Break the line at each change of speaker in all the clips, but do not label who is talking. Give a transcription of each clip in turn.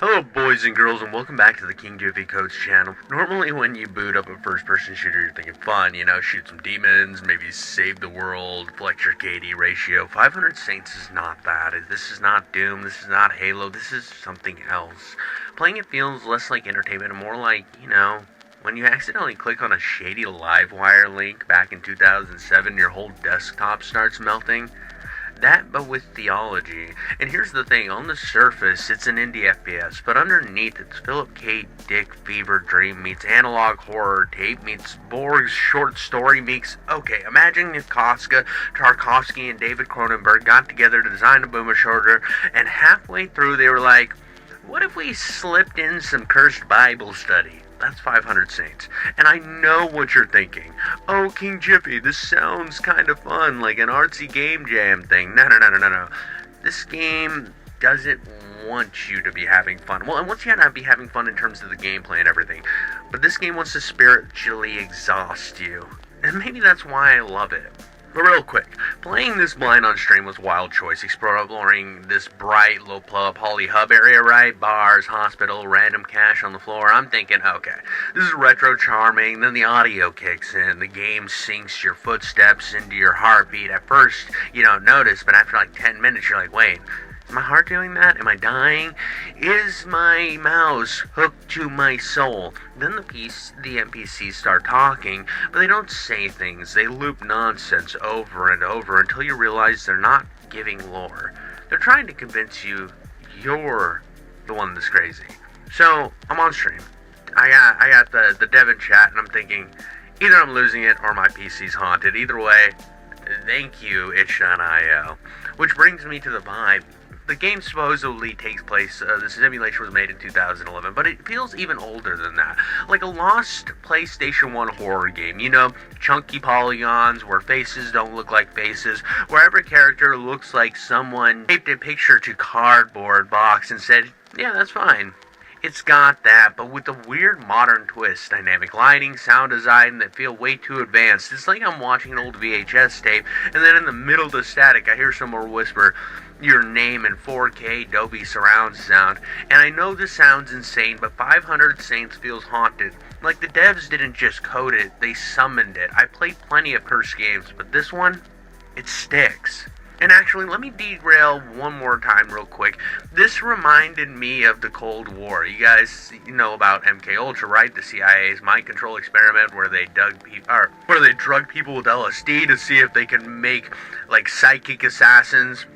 Hello boys and girls, and welcome back to the King Goofy Codes channel. Normally when you boot up a first-person shooter, you're thinking fun, shoot some demons, maybe save the world, flex your KD ratio. 500 Saints is not that. This is not Doom, this is not Halo, this is something else. Playing it feels less like entertainment and more like, when you accidentally click on a shady Livewire link back in 2007, your whole desktop starts melting. That, but with theology. And here's the thing, on the surface, it's an indie FPS, but underneath, it's Philip K. Dick fever dream meets analog horror tape meets Borg's short story meets... Okay, imagine if Kafka, Tarkovsky, and David Cronenberg got together to design a boomer shooter, and halfway through they were like, what if we slipped in some cursed Bible study? That's 500 Saints. And I know what you're thinking. Oh, King Jiffy, this sounds kind of fun, like an artsy game jam thing. No. This game doesn't want you to be having fun. Well, it wants you to be having fun in terms of the gameplay and everything. But this game wants to spiritually exhaust you. And maybe that's why I love it. But real quick, playing this blind on stream was a wild choice, exploring this bright, low-poly hub area, right? Bars, hospital, random cash on the floor. I'm thinking, okay, this is retro charming, then the audio kicks in, the game syncs your footsteps into your heartbeat. At first, you don't notice, but after like 10 minutes, you're like, wait, is my heart doing that? Am I dying? Is my mouse hooked to my soul? Then the NPCs start talking, but they don't say things. They loop nonsense over and over until you realize they're not giving lore. They're trying to convince you you're the one that's crazy. So, I'm on stream. I got the dev in chat, and I'm thinking, either I'm losing it or my PC's haunted. Either way, thank you, itch.io. Which brings me to the vibe. The game supposedly takes place, the simulation was made in 2011, but it feels even older than that. Like a lost PlayStation 1 horror game, chunky polygons where faces don't look like faces, where every character looks like someone taped a picture to cardboard box and said, yeah, that's fine. It's got that, but with a weird modern twist. Dynamic lighting, sound design that feel way too advanced. It's like I'm watching an old VHS tape, and then in the middle of the static, I hear someone whisper your name in 4K Dolby surround sound. And I know this sounds insane, but 500 Saints feels haunted. Like the devs didn't just code it, they summoned it. I played plenty of cursed games, but this one, it sticks. And actually, let me derail one more time real quick. This reminded me of the Cold War. You guys know about MKULTRA, right? The CIA's mind control experiment where they drug people with LSD to see if they can make like psychic assassins.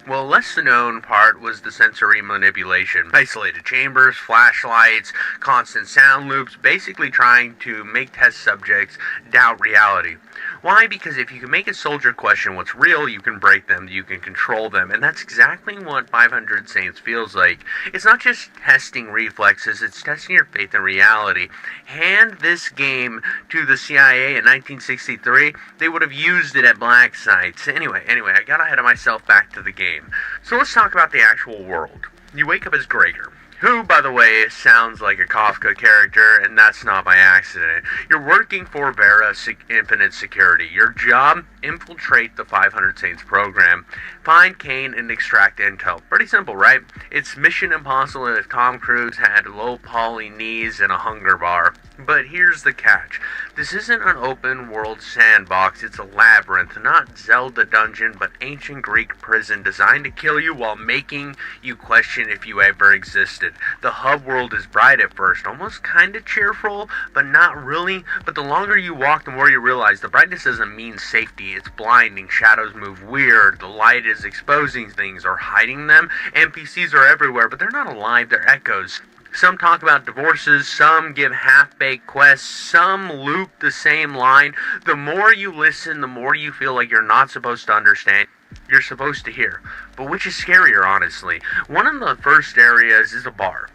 Well, less known part was the sensory manipulation. Isolated chambers, flashlights, constant sound loops, basically trying to make test subjects doubt reality. Why? Because if you can make a soldier question what's real, you can break them, you can control them, and that's exactly what 500 Saints feels like. It's not just testing reflexes, it's testing your faith in reality. Hand this game to the CIA in 1963, they would have used it at black sites. Anyway, I got ahead of myself. Back to the game. So let's talk about the actual world. You wake up as Gregor, who, by the way, sounds like a Kafka character, and that's not by accident. You're working for VERA Infinite Security. Your job? Infiltrate the 500 Saints program. Find Kane and extract intel. Pretty simple, right? It's Mission Impossible if Tom Cruise had low poly knees and a hunger bar. But here's the catch. This isn't an open world sandbox, it's a labyrinth, not Zelda dungeon, but ancient Greek prison designed to kill you while making you question if you ever existed. The hub world is bright at first, almost kinda cheerful, but not really. But the longer you walk, the more you realize the brightness doesn't mean safety, it's blinding, shadows move weird, the light is exposing things or hiding them. NPCs are everywhere, but they're not alive, they're echoes. Some talk about divorces, some give half-baked quests, some loop the same line. The more you listen, the more you feel like you're not supposed to understand. You're supposed to hear. But which is scarier, honestly? One of the first areas is a bar.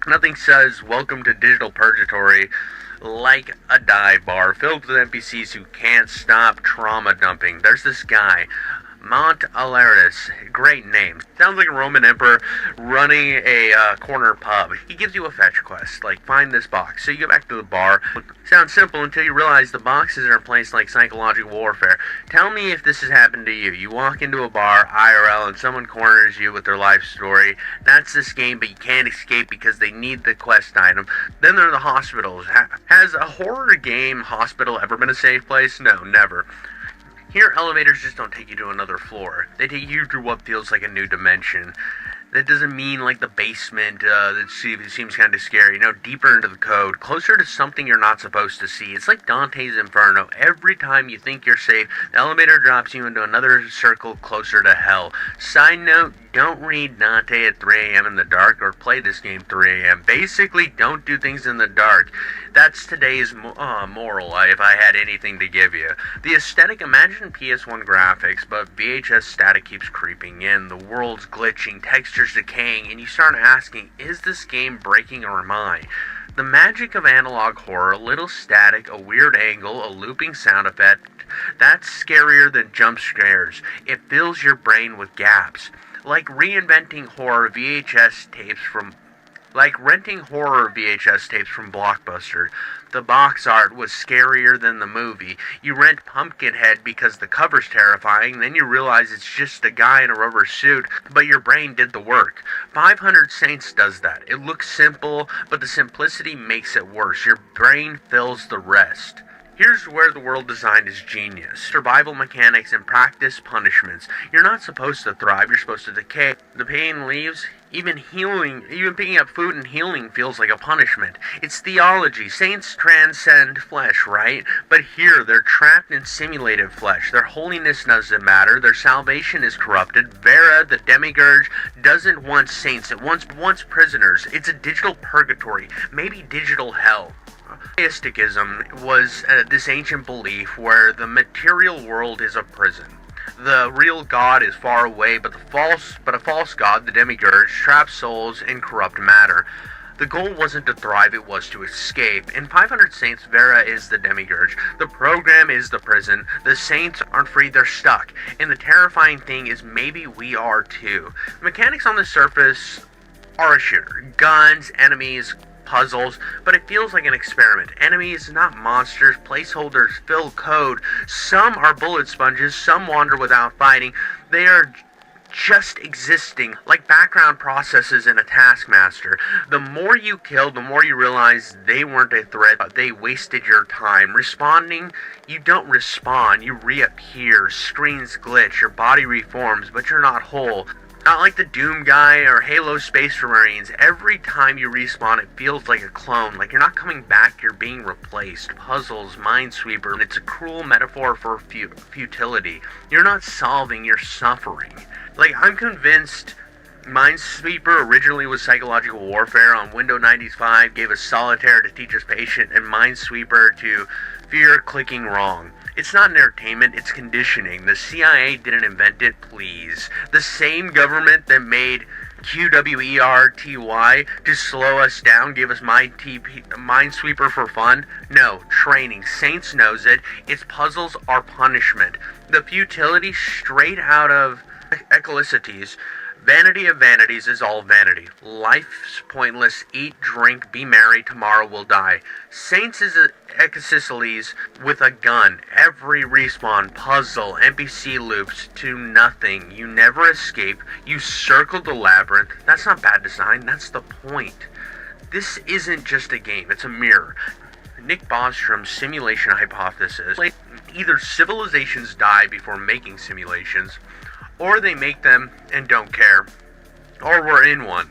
Nothing says, welcome to digital purgatory, like a dive bar filled with NPCs who can't stop trauma dumping. There's this guy, Mount Alarius, great name. Sounds like a Roman emperor running a corner pub. He gives you a fetch quest, like find this box. So you go back to the bar. Sounds simple until you realize the boxes are placed like psychological warfare. Tell me if this has happened to you. You walk into a bar, IRL, and someone corners you with their life story. That's this game, but you can't escape because they need the quest item. Then there are the hospitals. Has a horror game hospital ever been a safe place? No, never. Here, elevators just don't take you to another floor. They take you to what feels like a new dimension. That doesn't mean like the basement that seems kind of scary. No, deeper into the code, closer to something you're not supposed to see. It's like Dante's Inferno. Every time you think you're safe, the elevator drops you into another circle closer to hell. Side note, don't read Dante at 3 a.m. in the dark or play this game 3 a.m. Basically, don't do things in the dark. That's today's moral, if I had anything to give you. The aesthetic, imagine PS1 graphics, but VHS static keeps creeping in. The world's glitching, textures decaying, and you start asking, is this game breaking or am I? The magic of analog horror, a little static, a weird angle, a looping sound effect, that's scarier than jump scares. It fills your brain with gaps. Like renting horror VHS tapes from Blockbuster. The box art was scarier than the movie. You rent Pumpkinhead because the cover's terrifying, then you realize it's just a guy in a rubber suit, but your brain did the work. 500 Saints does that. It looks simple, but the simplicity makes it worse. Your brain fills the rest. Here's where the world design is genius. Survival mechanics and practice punishments. You're not supposed to thrive, you're supposed to decay. The pain leaves. Even picking up food and healing feels like a punishment. It's theology. Saints transcend flesh, right? But here, they're trapped in simulated flesh. Their holiness doesn't matter. Their salvation is corrupted. VERA, the Demiurge, doesn't want saints. It wants prisoners. It's a digital purgatory. Maybe digital hell. Gnosticism was this ancient belief where the material world is a prison. The real God is far away, but a false God, the Demiurge, traps souls in corrupt matter. The goal wasn't to thrive, it was to escape. In 500 Saints, VERA is the Demiurge. The program is the prison. The saints aren't free, they're stuck. And the terrifying thing is maybe we are too. The mechanics on the surface are a shooter. Guns, enemies, puzzles, but it feels like an experiment. Enemies, not monsters, placeholders fill code. Some are bullet sponges, some wander without fighting. They are just existing, like background processes in a taskmaster. The more you kill, the more you realize they weren't a threat, they wasted your time. Responding, you don't respawn, you reappear. Screens glitch, your body reforms, but you're not whole. Not like the Doom guy or Halo Space Marines. Every time you respawn, it feels like a clone. Like you're not coming back, you're being replaced. Puzzles, Minesweeper, and it's a cruel metaphor for futility. You're not solving, you're suffering. Like, I'm convinced Minesweeper originally was psychological warfare. On Windows 95 gave us solitaire to teach us patience, and Minesweeper to fear clicking wrong. It's not entertainment, it's conditioning. The CIA didn't invent it, please. The same government that made QWERTY to slow us down gave us Minesweeper for fun? No, training. Saints knows it. Its puzzles are punishment. The futility straight out of Ecclesiastes. Vanity of vanities is all vanity. Life's pointless. Eat, drink, be merry. Tomorrow we'll die. Saints is Ecclesiastes with a gun. Every respawn, puzzle, NPC loops to nothing. You never escape. You circle the labyrinth. That's not bad design. That's the point. This isn't just a game. It's a mirror. Nick Bostrom's simulation hypothesis. Either civilizations die before making simulations, or they make them and don't care, or we're in one.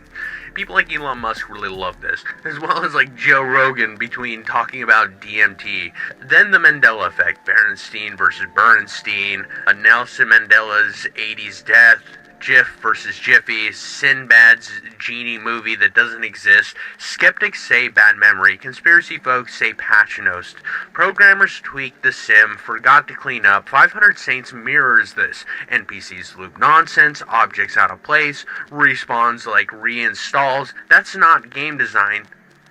People like Elon Musk really love this, as well as like Joe Rogan between talking about DMT. Then the Mandela effect, Berenstein versus Bernstein, Nelson Mandela's 80s death, Jif versus Jiffy, Sinbad's genie movie that doesn't exist. Skeptics say bad memory. Conspiracy folks say Pachinost. Programmers tweaked the sim, forgot to clean up. 500 Saints mirrors this. NPCs loop nonsense, objects out of place, respawns like reinstalls. That's not game design.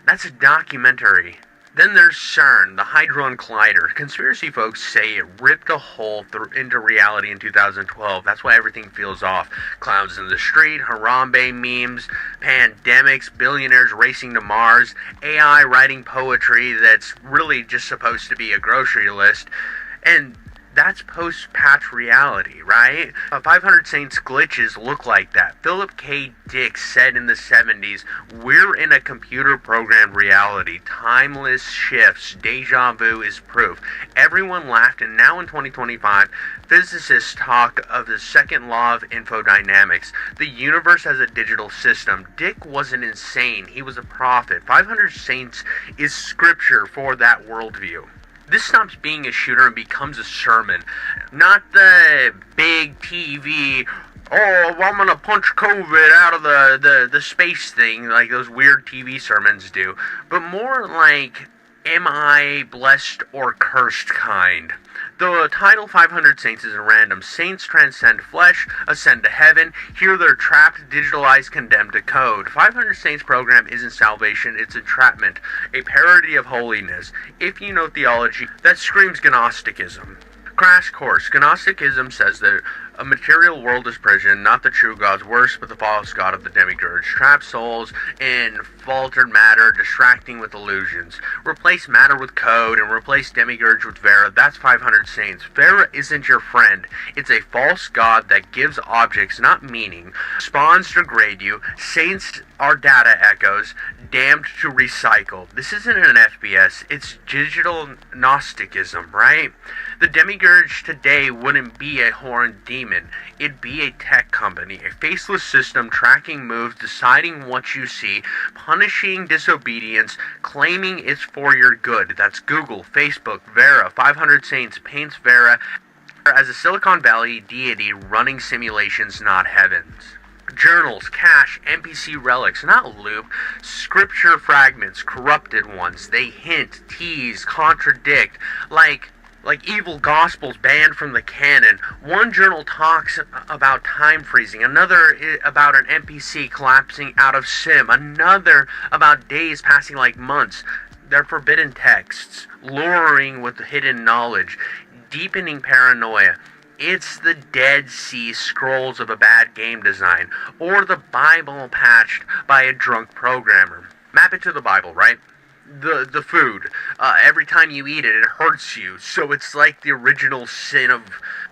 That's a documentary. Then there's CERN, the Hadron Collider. Conspiracy folks say it ripped a hole into reality in 2012. That's why everything feels off. Clowns in the street, Harambe memes, pandemics, billionaires racing to Mars, AI writing poetry that's really just supposed to be a grocery list. And that's post-patch reality, right? 500 Saints glitches look like that. Philip K. Dick said in the 70s, "We're in a computer-programmed reality. Timeless shifts. Deja vu is proof." Everyone laughed, and now in 2025, physicists talk of the second law of infodynamics. The universe as a digital system. Dick wasn't insane. He was a prophet. 500 Saints is scripture for that worldview. This stops being a shooter and becomes a sermon. Not the big TV, "Oh, I'm gonna punch COVID out of the space" thing, like those weird TV sermons do. But more like, "Am I blessed or cursed" kind. The title 500 Saints isn't random. Saints transcend flesh, ascend to heaven. Here they're trapped, digitalized, condemned to code. 500 Saints program isn't salvation, it's entrapment. A parody of holiness. If you know theology, that screams Gnosticism. Crash course. Gnosticism says that a material world is prison, not the true God's worst, but the false God of the Demiurge. Trap souls in faltered matter, distracting with illusions. Replace matter with code and replace Demiurge with VERA. That's 500 Saints. VERA isn't your friend. It's a false God that gives objects, not meaning. Spawns degrade you. Saints are data echoes, damned to recycle. This isn't an FPS. It's digital Gnosticism, right? The Demiurge today wouldn't be a horned demon. It'd be a tech company, a faceless system tracking moves, deciding what you see, punishing disobedience, claiming it's for your good. That's Google, Facebook, VERA. 500 Saints paints VERA as a Silicon Valley deity running simulations, not heavens. Journals, cache, NPC relics, not loop, scripture fragments, corrupted ones. They hint, tease, contradict, like evil gospels banned from the canon. One journal talks about time freezing, another about an NPC collapsing out of sim, another about days passing like months. They're forbidden texts, luring with hidden knowledge, deepening paranoia. It's the Dead Sea Scrolls of a bad game design, or the Bible patched by a drunk programmer. Map it to the Bible, right? The food. Every time you eat it, it hurts you. So it's like the original sin of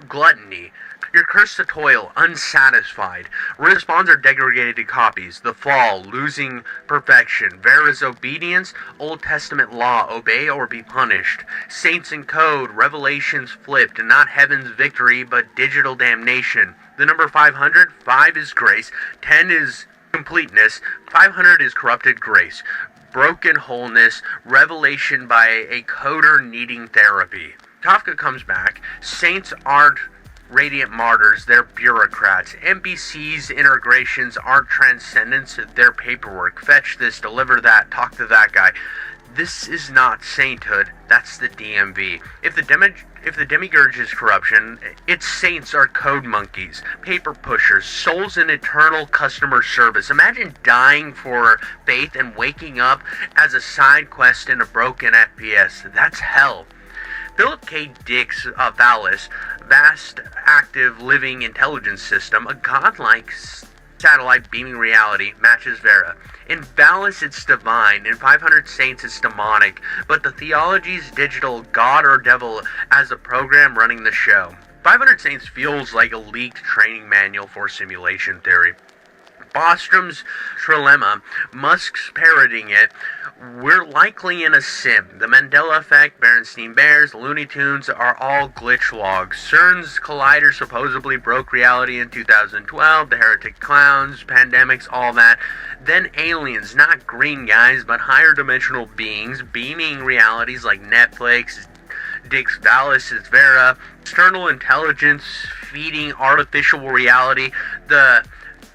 gluttony. You're cursed to toil, unsatisfied. Respawns are degraded copies. The fall, losing perfection. VERA's obedience, Old Testament law, obey or be punished. Saints in code, revelations flipped, not heaven's victory, but digital damnation. The number 500, 5 is grace, 10 is completeness, 500 is corrupted grace. Broken wholeness, revelation by a coder needing therapy. Kafka comes back. Saints aren't radiant martyrs, they're bureaucrats. NPCs' integrations aren't transcendence, they're paperwork. Fetch this, deliver that, talk to that guy. This is not sainthood, that's the DMV. If the Demiurge is corruption, its saints are code monkeys, paper pushers, souls in eternal customer service. Imagine dying for faith and waking up as a side quest in a broken FPS. That's hell. Philip K. Dick's Valis, vast, active, living intelligence system, a godlike satellite beaming reality, matches VERA. In Valis it's divine, in 500 Saints it's demonic, but the theology's digital, God or devil as a program running the show. 500 Saints feels like a leaked training manual for simulation theory. Bostrom's trilemma, Musk's parodying it. We're likely in a sim. The Mandela Effect, Berenstein Bears, Looney Tunes are all glitch logs. CERN's collider supposedly broke reality in 2012, the heretic clowns, pandemics, all that. Then aliens, not green guys, but higher dimensional beings, beaming realities like Netflix, Dick's Valis is VERA, external intelligence feeding artificial reality. The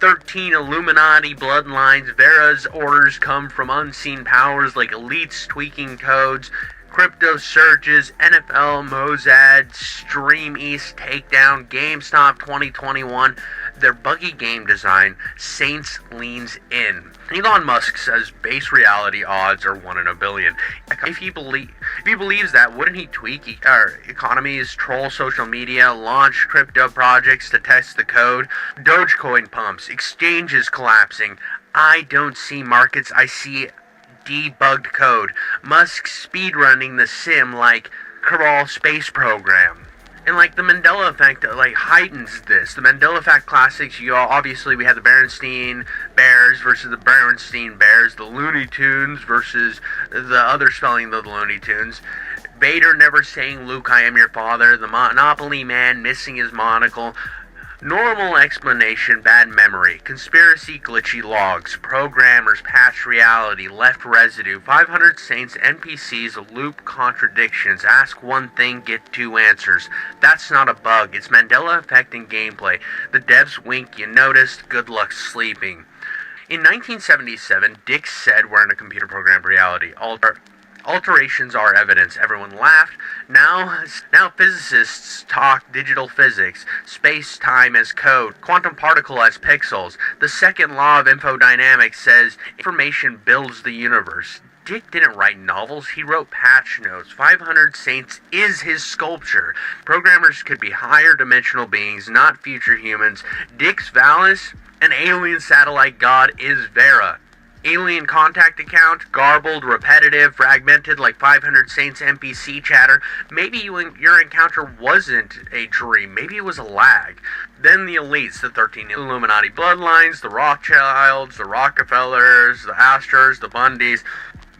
13 Illuminati bloodlines. VERA's orders come from unseen powers like elites tweaking codes, crypto surges, NFL, Mossad, Stream East takedown, GameStop 2021. Their buggy game design, Saints leans in. Elon Musk says base reality odds are 1 in a billion. If he believes that, wouldn't he tweak economies, troll social media, launch crypto projects to test the code? Dogecoin pumps, exchanges collapsing. I don't see markets, I see debugged code. Musk speedrunning the sim like Kerbal Space Program. And the Mandela effect heightens this. The Mandela effect classics, obviously we had the Berenstain Bears versus the Berenstain Bears, the Looney Tunes versus the other spelling of the Looney Tunes, Vader never saying Luke I am your father, the Monopoly Man missing his monocle, normal explanation, bad memory, conspiracy, glitchy logs, programmers, patched reality, left residue, 500 saints, NPCs, loop contradictions, ask one thing, get two answers. That's not a bug, it's Mandela effect in gameplay. The devs wink, you noticed, good luck sleeping. In 1977, Dick said we're in a computer-programmed reality. Alterations are evidence. Everyone laughed. Now physicists talk digital physics, space-time as code, quantum particle as pixels. The second law of infodynamics says information builds the universe. Dick didn't write novels, he wrote patch notes. 500 Saints is his sculpture. Programmers could be higher dimensional beings, not future humans. Dick's Valis, an alien satellite god, is VERA. Alien contact account, garbled, repetitive, fragmented like 500 Saints NPC chatter. Maybe your encounter wasn't a dream, maybe it was a lag. Then the elites, the 13 Illuminati bloodlines, the Rothschilds, the Rockefellers, the Astors, the Bundys.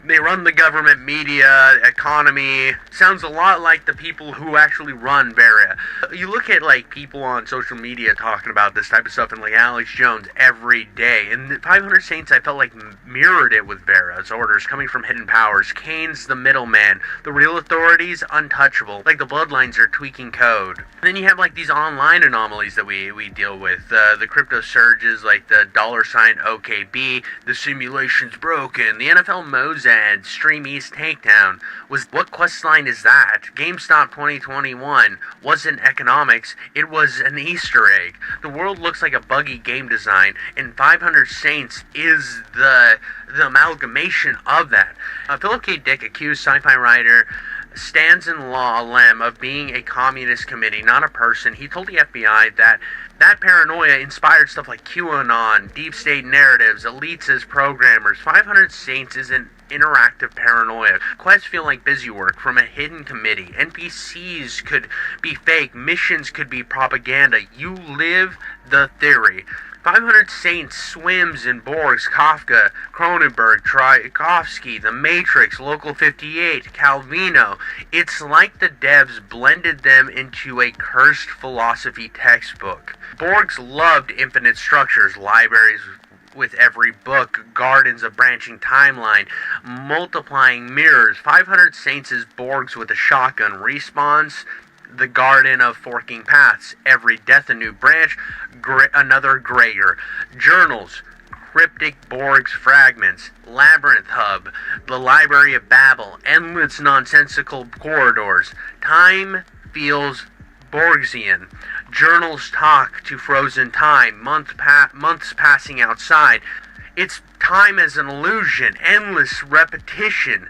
They run the government, media, economy. Sounds a lot like the people who actually run VERA. You look at people on social media talking about this type of stuff, and Alex Jones every day. And the 500 Saints, I felt mirrored it with VERA's orders coming from hidden powers. Kane's the middleman. The real authorities, untouchable. The bloodlines are tweaking code. And then you have these online anomalies that we deal with. The crypto surges, the $ OKB. The simulation's broken. The NFL Mozart. Stream East Takedown. What questline is that? GameStop 2021 wasn't economics, it was an Easter egg. The world looks like a buggy game design, and 500 Saints is the amalgamation of that. Philip K. Dick accused sci-fi writer Stanton Law Lem of being a communist committee, not a person. He told the FBI that paranoia inspired stuff like QAnon, deep state narratives, elites as programmers. 500 Saints is an interactive paranoia. Quests feel like busy work from a hidden committee. NPCs could be fake. Missions could be propaganda. You live the theory. 500 Saints swims in Borgs, Kafka, Cronenberg, Tchaikovsky, The Matrix, Local 58, Calvino. It's like the devs blended them into a cursed philosophy textbook. Borgs loved infinite structures, libraries with every book, gardens of branching timeline, multiplying mirrors. 500 Saints is Borgs with a shotgun. Respawns the garden of forking paths. Every death a new branch, another grayer. Journals, cryptic Borg's fragments. Labyrinth hub, the Library of Babel, endless nonsensical corridors. Time feels Borgsian. Journals talk to frozen time, months passing outside. It's time as an illusion, endless repetition.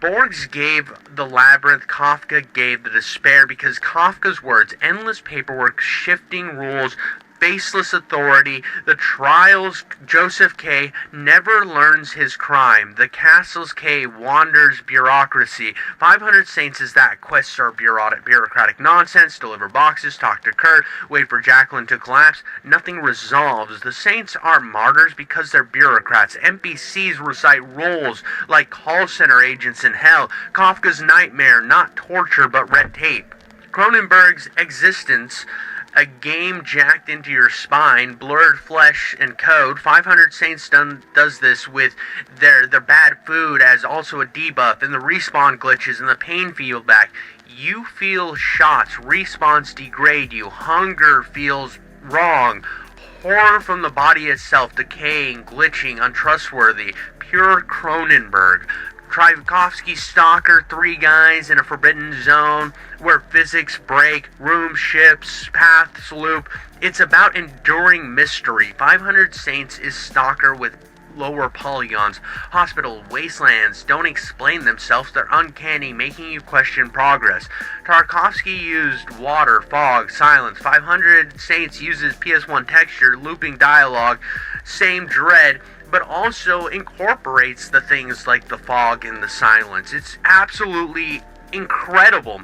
Borgs gave the labyrinth, Kafka gave the despair, because Kafka's words, endless paperwork, shifting rules, faceless authority, the trials, Joseph K. never learns his crime, the castles K. wanders bureaucracy. 500 Saints is that. Quests are bureaucratic nonsense, deliver boxes, talk to Kurt, wait for Jacqueline to collapse. Nothing resolves. The Saints are martyrs because they're bureaucrats. NPCs recite roles like call center agents in hell. Kafka's nightmare, not torture but red tape. Cronenberg's existence, a game jacked into your spine, blurred flesh and code. 500 Saints does this with their bad food as also a debuff, and the respawn glitches and the pain feedback. You feel shots, respawns degrade you, hunger feels wrong, horror from the body itself, decaying, glitching, untrustworthy, pure Cronenberg. Tchaikovsky Stalker, 3 guys in a forbidden zone where physics break, room shifts, paths loop. It's about enduring mystery. 500 Saints is Stalker with lower polygons, hospital wastelands don't explain themselves, they're uncanny, making you question progress. Tarkovsky used water, fog, silence. 500 Saints uses PS1 texture, looping dialogue, same dread, but also incorporates the things like the fog and the silence. It's absolutely incredible.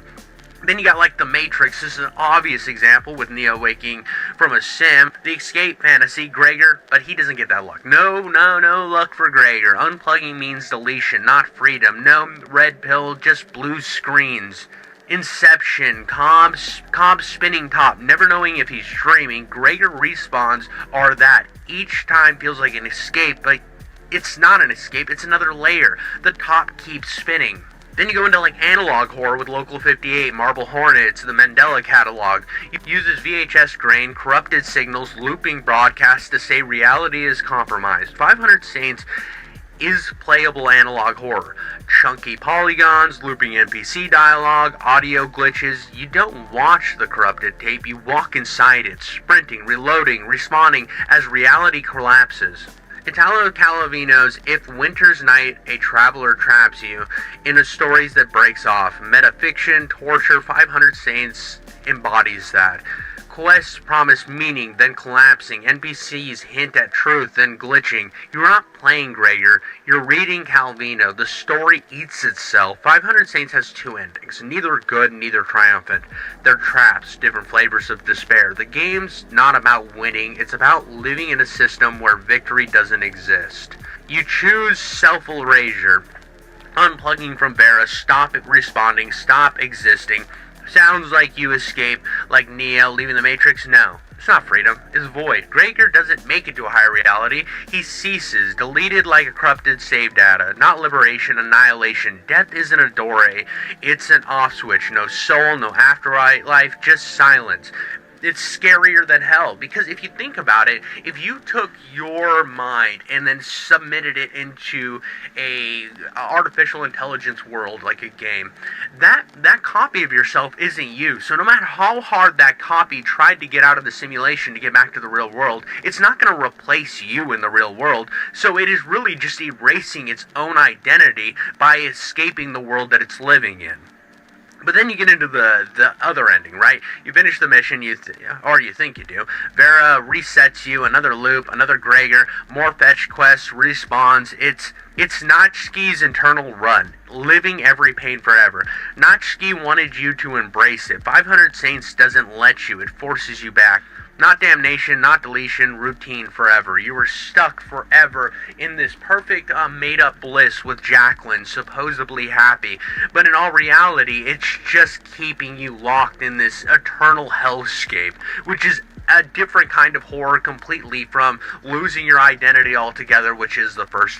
Then you got like The Matrix. This is an obvious example with Neo waking from a sim. The escape fantasy, Gregor, but he doesn't get that luck. No luck for Gregor. Unplugging means deletion, not freedom. No red pill, just blue screens. Inception, Cobb spinning top, never knowing if he's dreaming. Gregor respawns are that. Each time feels like an escape, but it's not an escape, it's another layer. The top keeps spinning. Then you go into like analog horror with Local 58, Marble Hornets, the Mandela Catalog. It uses VHS grain, corrupted signals, looping broadcasts to say reality is compromised. 500 Saints is playable analog horror. Chunky polygons, looping NPC dialogue, audio glitches. You don't watch the corrupted tape, you walk inside it, sprinting, reloading, respawning as reality collapses. Italo Calvino's If Winter's Night, a Traveler Traps You, in a stories that breaks off. Metafiction, torture, 500 Saints embodies that. Quests promise meaning, then collapsing. NPCs hint at truth, then glitching. You're not playing Gregor, you're reading Calvino. The story eats itself. 500 Saints has two endings, neither good, neither triumphant. They're traps, different flavors of despair. The game's not about winning, it's about living in a system where victory doesn't exist. You choose self-erasure, unplugging from VERA, stop responding, stop existing. Sounds like you escape, like Neo leaving the Matrix. No, it's not freedom, it's void. Gregor doesn't make it to a higher reality. He ceases, deleted like a corrupted save data. Not liberation, annihilation. Death isn't a door, it's an off switch. No soul, no afterlife, just silence. It's scarier than hell, because if you think about it, if you took your mind and then submitted it into a artificial intelligence world like a game, that copy of yourself isn't you. So no matter how hard that copy tried to get out of the simulation to get back to the real world, it's not going to replace you in the real world. So it is really just erasing its own identity by escaping the world that it's living in. But then you get into the other ending, right? You finish the mission, or you think you do. VERA resets you, another loop, another Gregor, more fetch quests, respawns. It's Notchki's internal run, living every pain forever. Notchki wanted you to embrace it. 500 Saints doesn't let you, it forces you back. Not damnation, not deletion, routine forever. You were stuck forever in this perfect made-up bliss with Jacqueline, supposedly happy. But in all reality, it's just keeping you locked in this eternal hellscape, which is a different kind of horror completely from losing your identity altogether, which is the first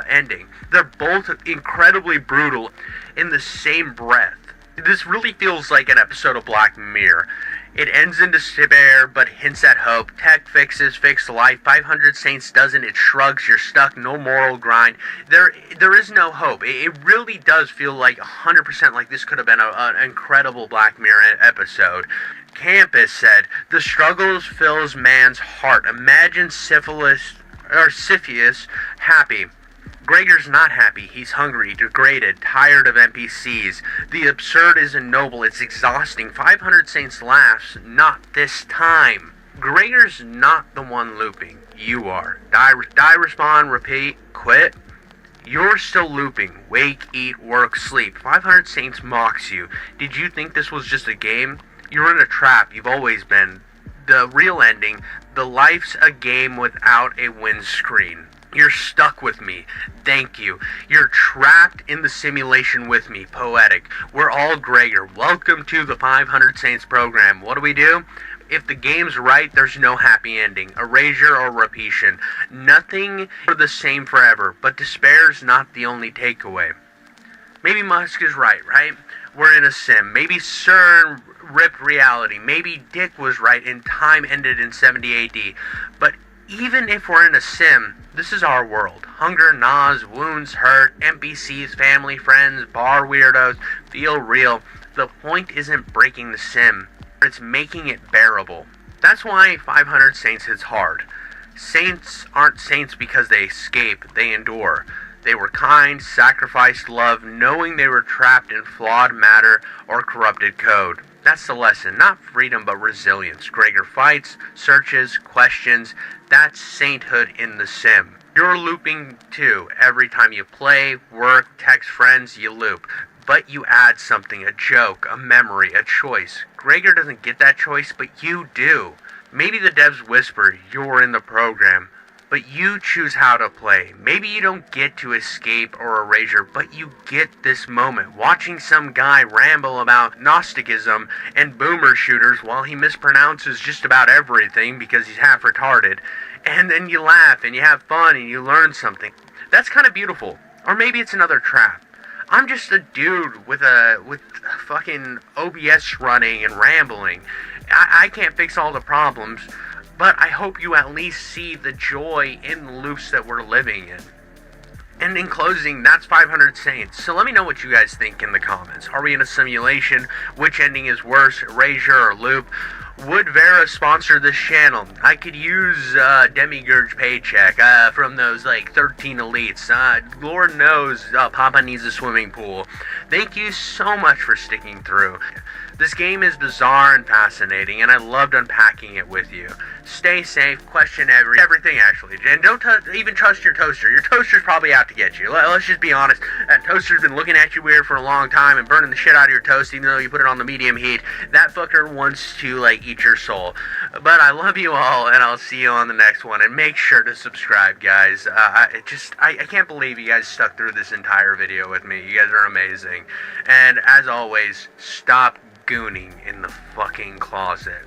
ending. They're both incredibly brutal in the same breath. This really feels like an episode of Black Mirror. It ends in despair, but hints at hope. Tech fixes, fix life. 500 Saints doesn't. It shrugs. You're stuck. No moral grind. There is no hope. It really does feel like 100% like this could have been an incredible Black Mirror episode. Campus said, "The struggles fills man's heart. Imagine Cephalus happy. Gregor's not happy. He's hungry, degraded, tired of NPCs. The absurd isn't noble, it's exhausting. 500 Saints laughs, not this time. Gregor's not the one looping. You are. Die, respawn, repeat, quit. You're still looping. Wake, eat, work, sleep. 500 Saints mocks you. Did you think this was just a game? You're in a trap. You've always been. The real ending, the life's a game without a windscreen. You're stuck with me. Thank you. You're trapped in the simulation with me. Poetic. We're all Gregor. Welcome to the 500 Saints program. What do? If the game's right, there's no happy ending, erasure or repetition. Nothing are the same forever, but despair's not the only takeaway. Maybe Musk is right? We're in a sim. Maybe CERN ripped reality. Maybe Dick was right and time ended in 70 AD. But even if we're in a sim, this is our world. Hunger, nausea, wounds, hurt, NPCs, family, friends, bar weirdos, feel real. The point isn't breaking the sim, it's making it bearable. That's why 500 Saints hits hard. Saints aren't saints because they escape, they endure. They were kind, sacrificed love, knowing they were trapped in flawed matter or corrupted code. That's the lesson. Not freedom, but resilience. Gregor fights, searches, questions. That's sainthood in the sim. You're looping too. Every time you play, work, text friends, you loop. But you add something, a joke, a memory, a choice. Gregor doesn't get that choice, but you do. Maybe the devs whisper, you're in the program, but you choose how to play. Maybe you don't get to escape or erasure, but you get this moment. Watching some guy ramble about Gnosticism and boomer shooters while he mispronounces just about everything because he's half retarded. And then you laugh and you have fun and you learn something. That's kind of beautiful. Or maybe it's another trap. I'm just a dude with fucking OBS running and rambling. I can't fix all the problems, but I hope you at least see the joy in the loops that we're living in. And in closing, that's 500 Saints. So let me know what you guys think in the comments. Are we in a simulation? Which ending is worse, erasure or loop? Would VERA sponsor this channel? I could use Demiurge paycheck from those like 13 elites. Lord knows Papa needs a swimming pool. Thank you so much for sticking through. This game is bizarre and fascinating, and I loved unpacking it with you. Stay safe, question everything actually, and don't even trust your toaster. Your toaster's probably out to get you. Let's just be honest. That toaster's been looking at you weird for a long time and burning the shit out of your toast, even though you put it on the medium heat. That fucker wants to like eat your soul. But I love you all, and I'll see you on the next one. And make sure to subscribe, guys. I can't believe you guys stuck through this entire video with me. You guys are amazing. And as always, stop gooning in the fucking closet.